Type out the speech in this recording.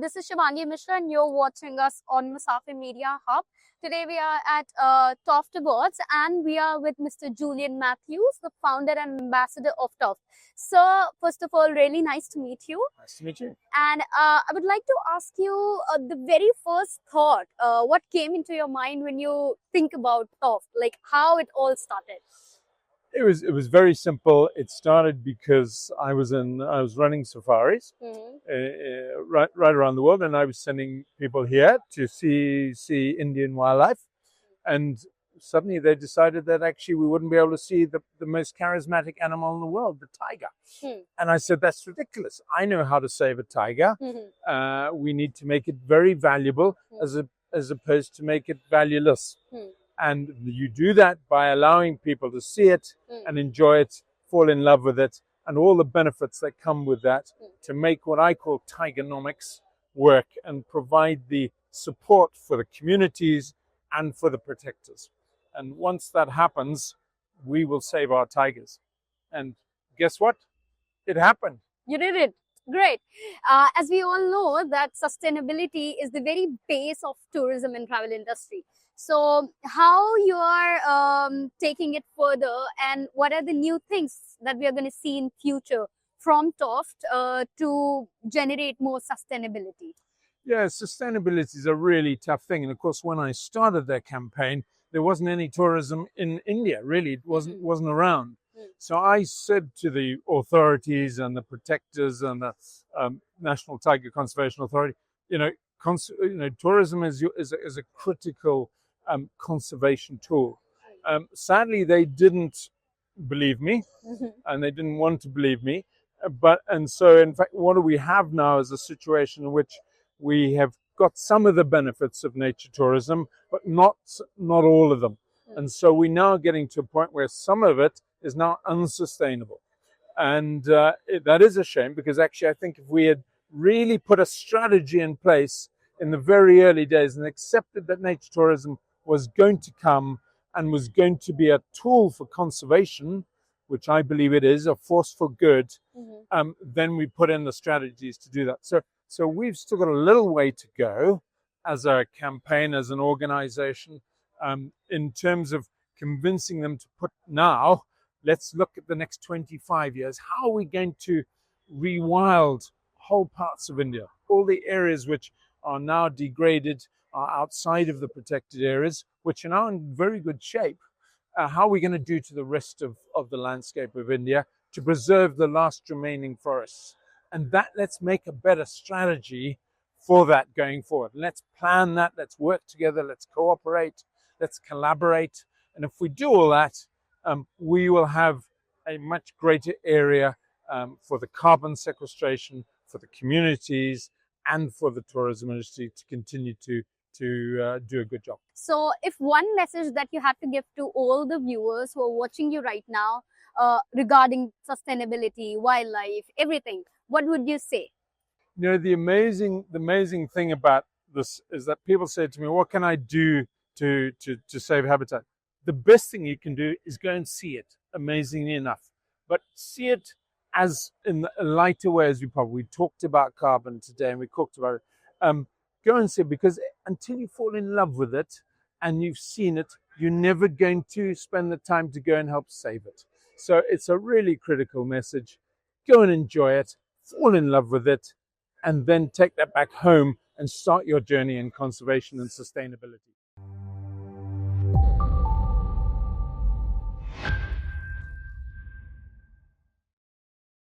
this is Shivangi Mishra and you're watching us on Musafi Media Hub. Today we are at TOFT Awards and we are with Mr. Julian Matthews, the founder and ambassador of TOFT. Sir, first of all, really nice to meet you. Nice to meet you. And I would like to ask you the very first thought, what came into your mind when you think about TOFT, like how it all started? It was very simple. It started because I was running safaris right around the world, and I was sending people here to see Indian wildlife, and suddenly they decided that actually we wouldn't be able to see the most charismatic animal in the world, the tiger. And I said, that's ridiculous. I know how to save a tiger. We need to make it very valuable as opposed to make it valueless. And you do that by allowing people to see it and enjoy it, fall in love with it, and all the benefits that come with that to make what I call tigernomics work and provide the support for the communities and for the protectors. And once that happens, we will save our tigers. And guess what? It happened. You did it. Great. As we all know that sustainability is the very base of tourism and travel industry. So how you are taking it further, and what are the new things that we are going to see in future from TOFT to generate more sustainability? Yeah, sustainability is a really tough thing. And of course, when I started that campaign, there wasn't any tourism in India, really. It wasn't around. So I said to the authorities and the protectors and the National Tiger Conservation Authority, tourism is a critical conservation tool. Sadly, they didn't believe me, and they didn't want to believe me. And so, in fact, what do we have now is a situation in which we have got some of the benefits of nature tourism, but not all of them. And so we're now getting to a point where some of it is now unsustainable. And that is a shame, because actually I think if we had really put a strategy in place in the very early days and accepted that nature tourism was going to come and was going to be a tool for conservation, which I believe it is, a force for good, then we put in the strategies to do that. So we've still got a little way to go as a campaign, as an organization, in terms of convincing them to put now, let's look at the next 25 years. How are we going to rewild whole parts of India? All the areas which are now degraded are outside of the protected areas, which are now in very good shape. How are we going to do to the rest of the landscape of India to preserve the last remaining forests? And that, let's make a better strategy for that going forward. Let's plan that. Let's work together. Let's cooperate. Let's collaborate. And if we do all that, we will have a much greater area for the carbon sequestration, for the communities, and for the tourism industry to continue to do a good job. So if one message that you have to give to all the viewers who are watching you right now regarding sustainability, wildlife, everything, what would you say? You know, the amazing thing about this is that people say to me, what can I do to save habitat? The best thing you can do is go and see it, amazingly enough. But see it as in a lighter way, as we talked about carbon today, and we talked about it. Go and see it, because until you fall in love with it and you've seen it, you're never going to spend the time to go and help save it. So it's a really critical message. Go and enjoy it, fall in love with it, and then take that back home and start your journey in conservation and sustainability.